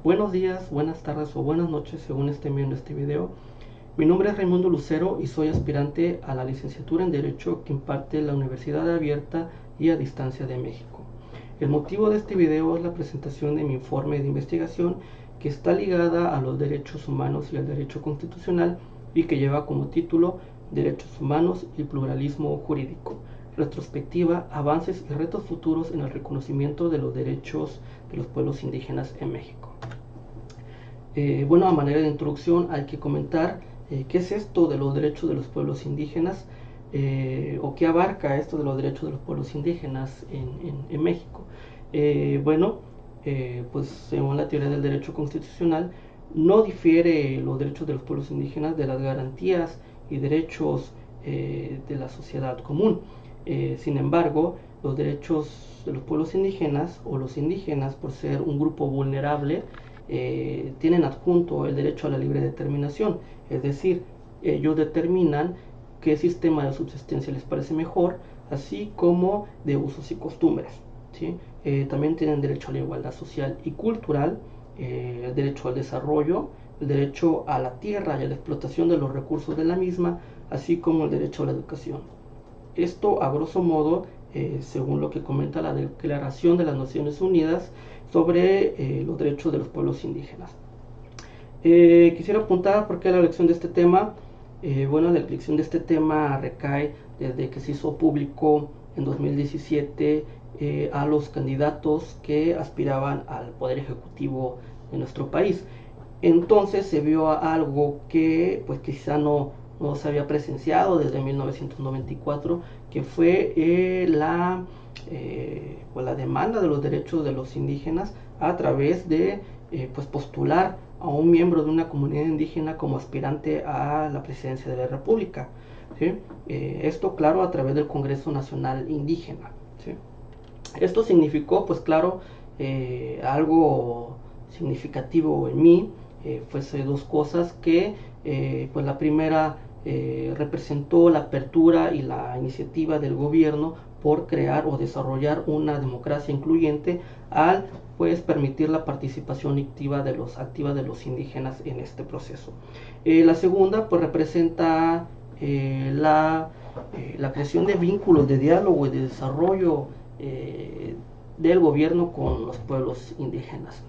Buenos días, buenas tardes o buenas noches según estén viendo este video. Mi nombre es Raimundo Lucero y soy aspirante a la licenciatura en Derecho que imparte la Universidad Abierta y a Distancia de México. El motivo de este video es la presentación de mi informe de investigación que está ligada a los derechos humanos y al derecho constitucional y que lleva como título Derechos Humanos y Pluralismo Jurídico. Retrospectiva, avances y retos futuros en el reconocimiento de los derechos de los pueblos indígenas en México. Bueno, a manera de introducción hay que comentar qué es esto de los derechos de los pueblos indígenas o qué abarca esto de los derechos de los pueblos indígenas en México. Bueno, pues según la teoría del derecho constitucional, no difiere los derechos de los pueblos indígenas de las garantías y derechos de la sociedad común. Sin embargo, los derechos de los pueblos indígenas o los indígenas, por ser un grupo vulnerable, tienen adjunto el derecho a la libre determinación, es decir, ellos determinan qué sistema de subsistencia les parece mejor, así como de usos y costumbres, ¿sí? También tienen derecho a la igualdad social y cultural, el derecho al desarrollo, el derecho a la tierra y a la explotación de los recursos de la misma, así como el derecho a la educación. Esto, a grosso modo, según lo que comenta la Declaración de las Naciones Unidas sobre los derechos de los pueblos indígenas. Quisiera apuntar por qué la elección de este tema. Bueno, la elección de este tema recae desde que se hizo público en 2017 a los candidatos que aspiraban al poder ejecutivo de nuestro país. Entonces se vio algo que pues quizá no se había presenciado desde 1994, que fue pues la demanda de los derechos de los indígenas a través de pues postular a un miembro de una comunidad indígena como aspirante a la presidencia de la República, ¿sí? Esto, claro, a través del Congreso Nacional Indígena, ¿sí? Esto significó, pues claro, algo significativo en mí, fuese dos cosas que, pues la primera representó la apertura y la iniciativa del gobierno por crear o desarrollar una democracia incluyente al pues permitir la participación activa de los indígenas en este proceso. La segunda pues representa la creación de vínculos de diálogo y de desarrollo del gobierno con los pueblos indígenas.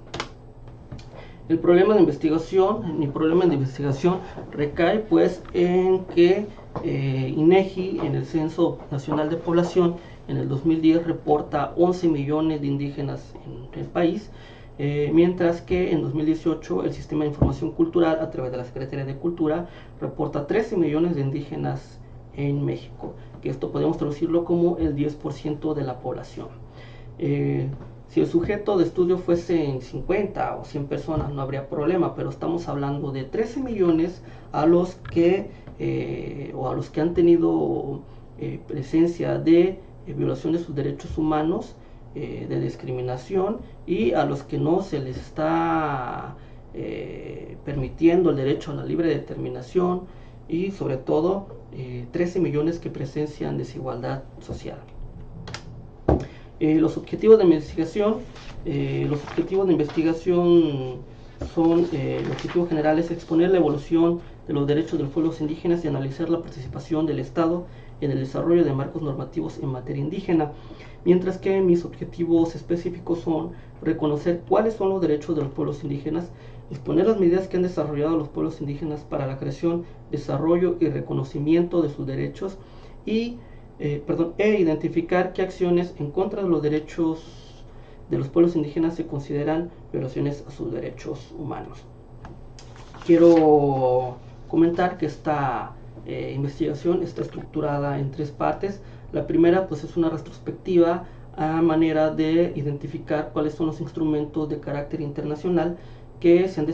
El problema de investigación, mi problema de investigación recae pues en que INEGI en el Censo Nacional de Población en el 2010 reporta 11 millones de indígenas en el país, mientras que en 2018 el Sistema de Información Cultural a través de la Secretaría de Cultura reporta 13 millones de indígenas en México, que esto podemos traducirlo como el 10% de la población. Si el sujeto de estudio fuese en 50 o 100 personas no habría problema, pero estamos hablando de 13 millones a los que han tenido presencia de violación de sus derechos humanos, de discriminación, y a los que no se les está permitiendo el derecho a la libre determinación, y sobre todo 13 millones que presencian desigualdad social. Los objetivos de investigación son, el objetivo general es exponer la evolución de los derechos de los pueblos indígenas y analizar la participación del Estado en el desarrollo de marcos normativos en materia indígena, mientras que mis objetivos específicos son reconocer cuáles son los derechos de los pueblos indígenas, exponer las medidas que han desarrollado los pueblos indígenas para la creación, desarrollo y reconocimiento de sus derechos e identificar qué acciones en contra de los derechos de los pueblos indígenas se consideran violaciones a sus derechos humanos. Quiero comentar que esta investigación está estructurada en tres partes. La primera pues es una retrospectiva a manera de identificar cuáles son los instrumentos de carácter internacional que se han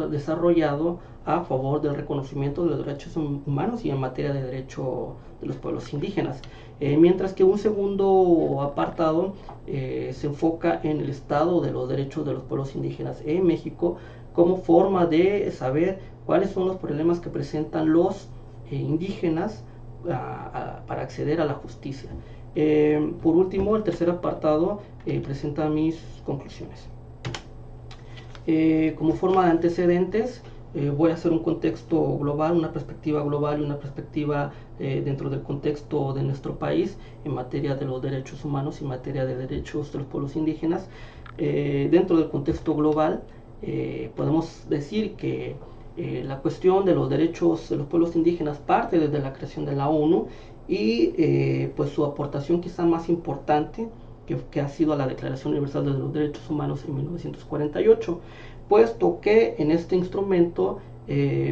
desarrollado a favor del reconocimiento de los derechos humanos y en materia de derecho de los pueblos indígenas. Mientras que un segundo apartado se enfoca en el estado de los derechos de los pueblos indígenas en México como forma de saber cuáles son los problemas que presentan los indígenas para acceder a la justicia. Por último, el tercer apartado presenta mis conclusiones. Como forma de antecedentes, voy a hacer un contexto global, una perspectiva global y una perspectiva dentro del contexto de nuestro país en materia de los derechos humanos y en materia de derechos de los pueblos indígenas. Dentro del contexto global, podemos decir que la cuestión de los derechos de los pueblos indígenas parte desde la creación de la ONU y pues su aportación quizá más importante que ha sido a la Declaración Universal de los Derechos Humanos en 1948, puesto que en este instrumento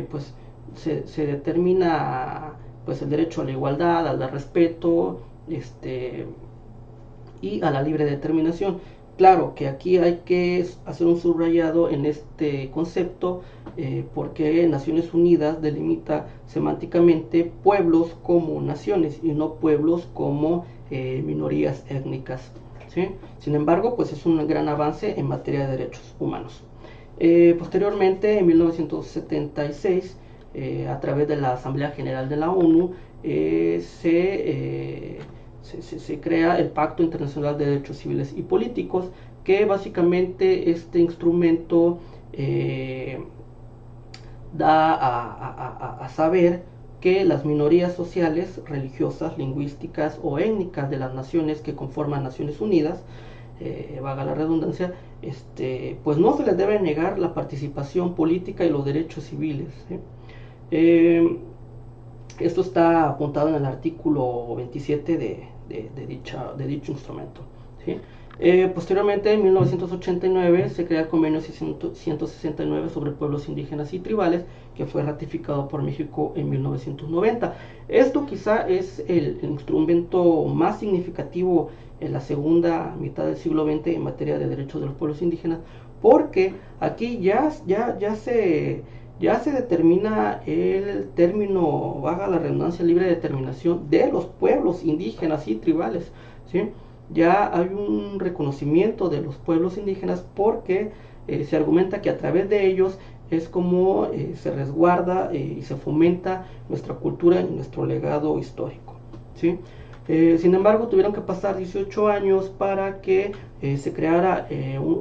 pues se determina pues el derecho a la igualdad, al respeto y a la libre determinación. Claro que aquí hay que hacer un subrayado en este concepto porque Naciones Unidas delimita semánticamente pueblos como naciones y no pueblos como minorías étnicas, ¿sí? Sin embargo, pues es un gran avance en materia de derechos humanos. Posteriormente, en 1976, a través de la Asamblea General de la ONU, se crea el Pacto Internacional de Derechos Civiles y Políticos, que básicamente este instrumento da a saber que las minorías sociales, religiosas, lingüísticas o étnicas de las naciones que conforman Naciones Unidas, valga la redundancia, pues no se les debe negar la participación política y los derechos civiles, ¿sí? Esto está apuntado en el artículo 27 de dicho instrumento, ¿sí? Posteriormente, en 1989, se crea el convenio 169 sobre pueblos indígenas y tribales, que fue ratificado por México en 1990. Esto quizá es el instrumento más significativo en la segunda mitad del siglo XX en materia de derechos de los pueblos indígenas, porque aquí ya se determina el término, valga la redundancia, libre determinación de los pueblos indígenas y tribales, ¿sí? Ya hay un reconocimiento de los pueblos indígenas porque se argumenta que a través de ellos es como se resguarda y se fomenta nuestra cultura y nuestro legado histórico, ¿sí? Sin embargo, tuvieron que pasar 18 años para que se creara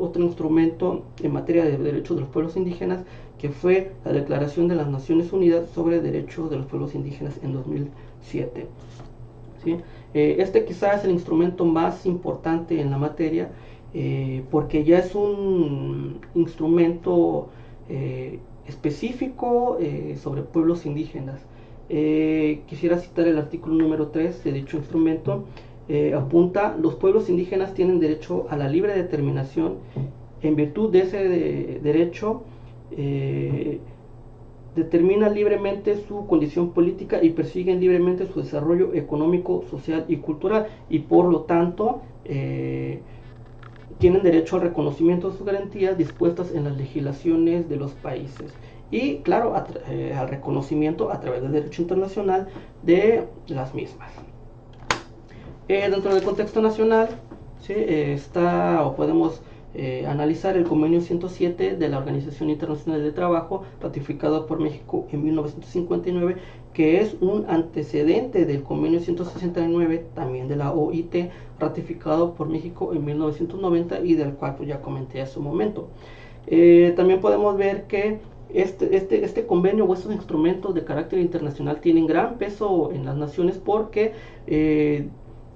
otro instrumento en materia de derechos de los pueblos indígenas, que fue la Declaración de las Naciones Unidas sobre Derechos de los Pueblos Indígenas en 2007. ¿Sí? Este quizás es el instrumento más importante en la materia porque ya es un instrumento específico sobre pueblos indígenas. Quisiera citar el artículo número 3 de dicho instrumento. Apunta: los pueblos indígenas tienen derecho a la libre determinación. En virtud de ese derecho, determinan libremente su condición política y persiguen libremente su desarrollo económico, social y cultural, y por lo tanto tienen derecho al reconocimiento de sus garantías dispuestas en las legislaciones de los países y, claro, al reconocimiento a través del derecho internacional de las mismas. Dentro del contexto nacional, ¿sí? Está, o podemos analizar el convenio 107 de la Organización Internacional del Trabajo, ratificado por México en 1959, que es un antecedente del convenio 169, también de la OIT, ratificado por México en 1990 y del cual pues ya comenté hace un momento. También podemos ver que este convenio o estos instrumentos de carácter internacional tienen gran peso en las naciones porque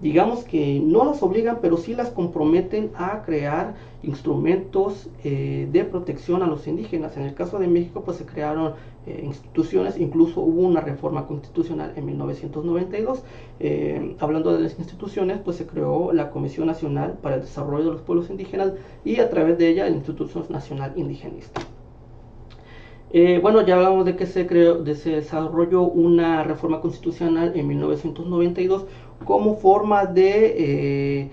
digamos que no las obligan, pero sí las comprometen a crear instrumentos de protección a los indígenas. En el caso de México, pues se crearon instituciones, incluso hubo una reforma constitucional en 1992. Hablando de las instituciones, pues se creó la Comisión Nacional para el Desarrollo de los Pueblos Indígenas y a través de ella el Instituto Nacional Indigenista. Bueno, ya hablamos de que se desarrolló una reforma constitucional en 1992 como forma de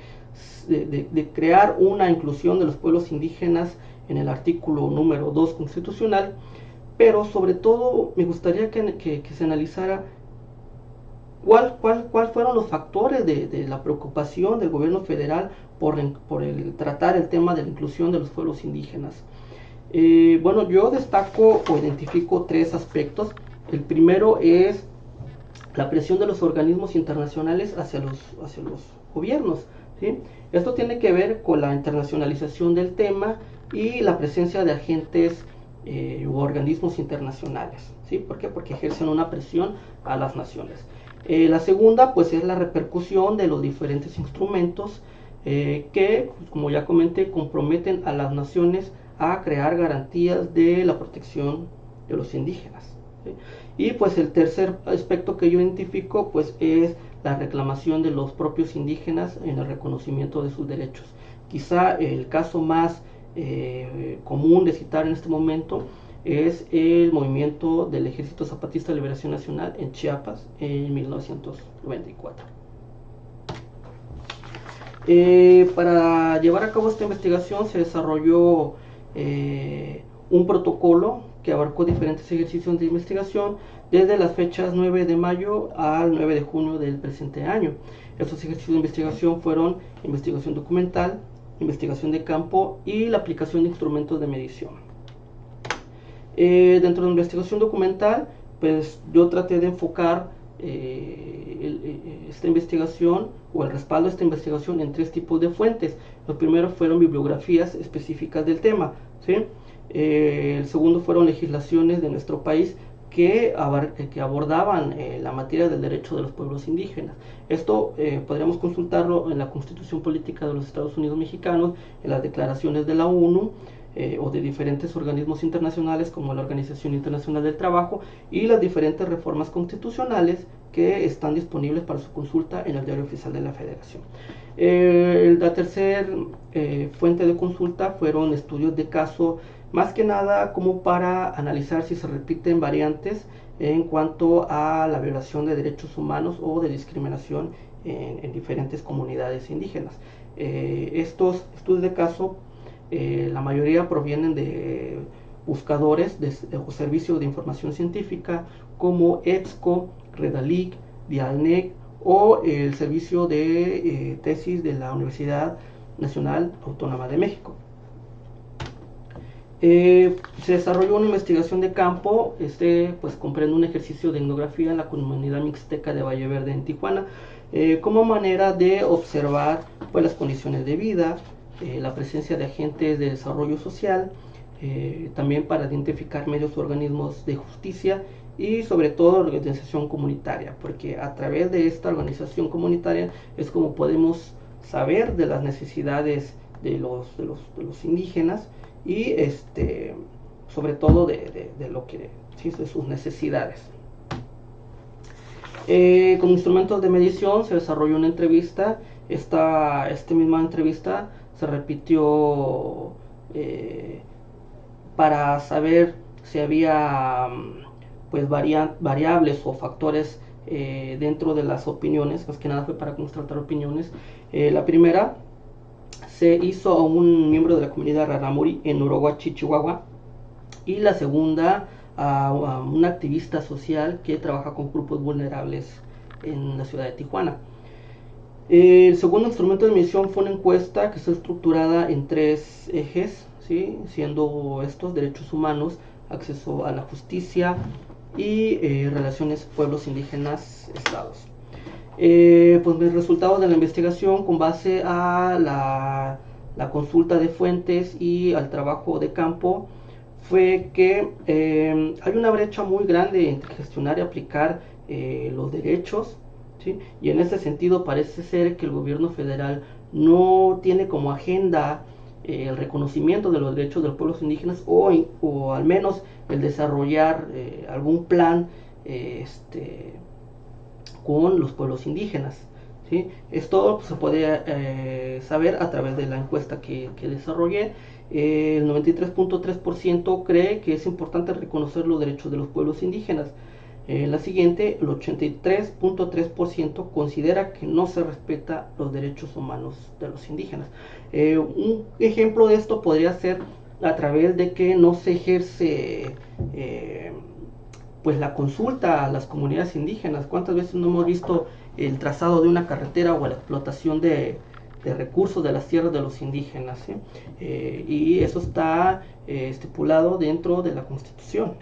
crear una inclusión de los pueblos indígenas en el artículo número 2 constitucional, pero sobre todo me gustaría que se analizara cuál fueron los factores de la preocupación del gobierno federal por tratar el tema de la inclusión de los pueblos indígenas. Bueno, yo destaco o identifico tres aspectos. El primero es la presión de los organismos internacionales hacia los gobiernos, ¿sí? Esto tiene que ver con la internacionalización del tema y la presencia de agentes u organismos internacionales. ¿Sí? ¿Por qué? Porque ejercen una presión a las naciones. La segunda, pues, es la repercusión de los diferentes instrumentos que, pues, como ya comenté, comprometen a las naciones a crear garantías de la protección de los indígenas. ¿Sí? Y pues el tercer aspecto que yo identifico, pues, es la reclamación de los propios indígenas en el reconocimiento de sus derechos. Quizá el caso más común de citar en este momento es el movimiento del Ejército Zapatista de Liberación Nacional en Chiapas en 1994. Para llevar a cabo esta investigación se desarrolló un protocolo que abarcó diferentes ejercicios de investigación desde las fechas 9 de mayo al 9 de junio del presente año. Estos ejercicios de investigación fueron investigación documental, investigación de campo y la aplicación de instrumentos de medición. Dentro de la investigación documental, pues yo traté de enfocar esta investigación o el respaldo de esta investigación en tres tipos de fuentes. Los primeros fueron bibliografías específicas del tema, ¿sí? El segundo fueron legislaciones de nuestro país que abordaban la materia del derecho de los pueblos indígenas. Esto podríamos consultarlo en la Constitución Política de los Estados Unidos Mexicanos, en las declaraciones de la ONU, o de diferentes organismos internacionales como la Organización Internacional del Trabajo, y las diferentes reformas constitucionales que están disponibles para su consulta en el Diario Oficial de la Federación. La tercera fuente de consulta fueron estudios de caso, más que nada como para analizar si se repiten variantes en cuanto a la violación de derechos humanos o de discriminación en diferentes comunidades indígenas. Estos estudios de caso, la mayoría provienen de buscadores o servicios de información científica como EBSCO, Redalic, Dialnec o el servicio de tesis de la Universidad Nacional Autónoma de México. Se desarrolló una investigación de campo, pues comprende un ejercicio de etnografía en la comunidad mixteca de Valle Verde en Tijuana, como manera de observar, pues, las condiciones de vida, la presencia de agentes de desarrollo social, también para identificar medios u organismos de justicia y sobre todo organización comunitaria, porque a través de esta organización comunitaria es como podemos saber de las necesidades de los indígenas y sobre todo de lo que, ¿sí?, de sus necesidades. Con instrumentos de medición se desarrolló una entrevista. Esta misma entrevista se repitió para saber si había, pues, variables o factores dentro de las opiniones. Más que nada fue para constatar opiniones. La primera se hizo a un miembro de la comunidad Rarámuri en Uruguachi, Chihuahua, y la segunda a un activista social que trabaja con grupos vulnerables en la ciudad de Tijuana. El segundo instrumento de medición fue una encuesta que está estructurada en tres ejes, ¿sí?, siendo estos derechos humanos, acceso a la justicia y relaciones pueblos indígenas estados. Pues mis resultados de la investigación, con base a la consulta de fuentes y al trabajo de campo, fue que hay una brecha muy grande entre gestionar y aplicar los derechos, ¿sí? Y en ese sentido parece ser que el gobierno federal no tiene como agenda el reconocimiento de los derechos de los pueblos indígenas, o al menos el desarrollar algún plan con los pueblos indígenas, ¿sí? Esto se puede saber a través de la encuesta que desarrollé. El 93.3% cree que es importante reconocer los derechos de los pueblos indígenas. La siguiente, el 83.3% considera que no se respeta los derechos humanos de los indígenas. Un ejemplo de esto podría ser a través de que no se ejerce pues la consulta a las comunidades indígenas. ¿Cuántas veces no hemos visto el trazado de una carretera o la explotación de recursos de las tierras de los indígenas, ¿sí? Y eso está estipulado dentro de la Constitución.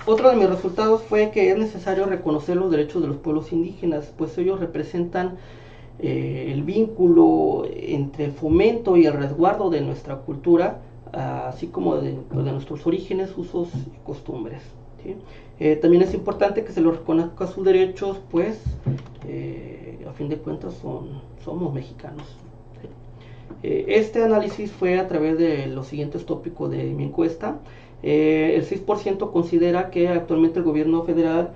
Otro de mis resultados fue que es necesario reconocer los derechos de los pueblos indígenas, pues ellos representan el vínculo entre el fomento y el resguardo de nuestra cultura, así como de nuestros orígenes, usos y costumbres. ¿Sí? También es importante que se les reconozca sus derechos, pues a fin de cuentas somos mexicanos. ¿Sí? Este análisis fue a través de los siguientes tópicos de mi encuesta. El 6% considera que actualmente el gobierno federal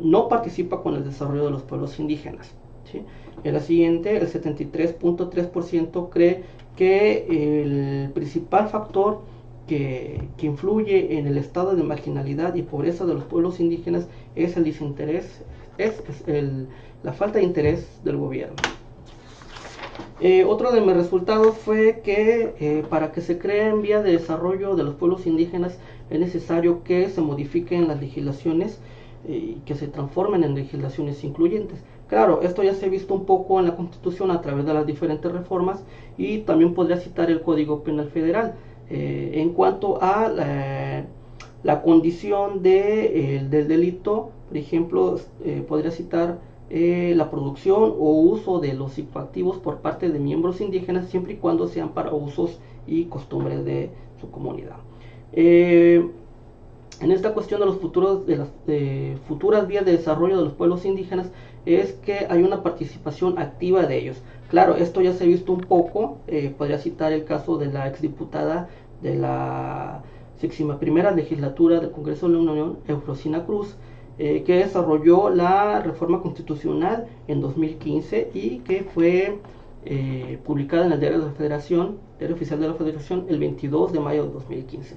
no participa con el desarrollo de los pueblos indígenas. ¿Sí? En la siguiente, el 73.3% cree que el principal factor que influye en el estado de marginalidad y pobreza de los pueblos indígenas es el desinterés, la falta de interés del gobierno. Otro de mis resultados fue que para que se creen vías de desarrollo de los pueblos indígenas es necesario que se modifiquen las legislaciones y que se transformen en legislaciones incluyentes. Claro, esto ya se ha visto un poco en la Constitución a través de las diferentes reformas, y también podría citar el Código Penal Federal. En cuanto a la condición del delito, por ejemplo, podría citar la producción o uso de los psicoactivos por parte de miembros indígenas, siempre y cuando sean para usos y costumbres de su comunidad. En esta cuestión de los futuras vías de desarrollo de los pueblos indígenas, es que hay una participación activa de ellos. Claro, esto ya se ha visto un poco. Podría citar el caso de la exdiputada de la 61ª legislatura del Congreso de la Unión, Eufrosina Cruz, que desarrolló la reforma constitucional en 2015 y que fue publicada en el Diario de la Federación, Diario Oficial de la Federación, el 22 de mayo de 2015.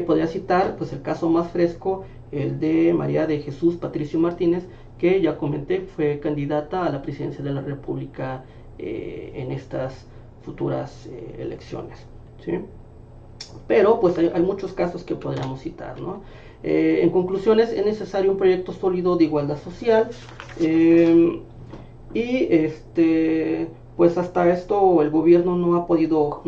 Podría citar pues el caso más fresco, el de María de Jesús Patricio Martínez, que ya comenté fue candidata a la presidencia de la República en estas futuras elecciones. ¿Sí? Pero pues hay muchos casos que podríamos citar, ¿no? En conclusiones, es necesario un proyecto sólido de igualdad social, y pues hasta esto el gobierno no ha podido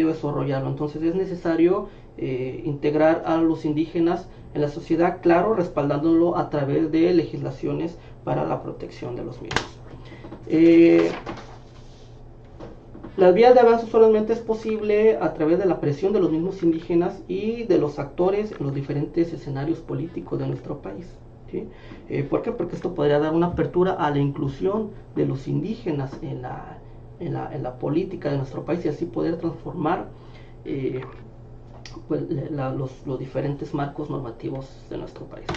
desarrollarlo. Entonces es necesario integrar a los indígenas en la sociedad, claro, respaldándolo a través de legislaciones para la protección de los mismos. La vía de avance solamente es posible a través de la presión de los mismos indígenas y de los actores en los diferentes escenarios políticos de nuestro país. ¿Sí? ¿Por qué? Porque esto podría dar una apertura a la inclusión de los indígenas en la política de nuestro país, y así poder transformar pues, los diferentes marcos normativos de nuestro país.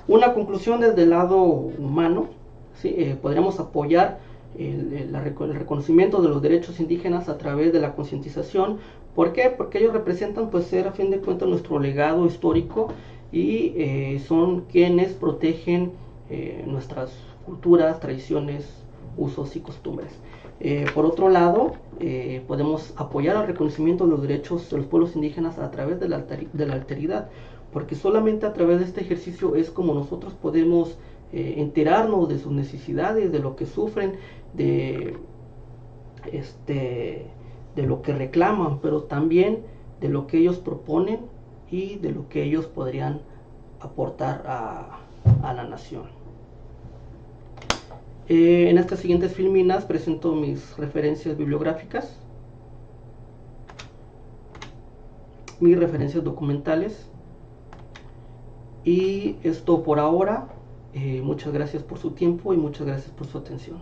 Una conclusión desde el lado humano, ¿sí? Podríamos apoyar el reconocimiento de los derechos indígenas a través de la concientización. ¿Por qué? Porque ellos representan, pues, ser a fin de cuentas nuestro legado histórico, y son quienes protegen nuestras culturas, tradiciones, usos y costumbres. Por otro lado, podemos apoyar el reconocimiento de los derechos de los pueblos indígenas a través de la alteridad, porque solamente a través de este ejercicio es como nosotros podemos enterarnos de sus necesidades, de lo que sufren, de lo que reclaman, pero también de lo que ellos proponen y de lo que ellos podrían aportar a la nación. En estas siguientes filminas presento mis referencias bibliográficas, mis referencias documentales, y esto por ahora. Muchas gracias por su tiempo y muchas gracias por su atención.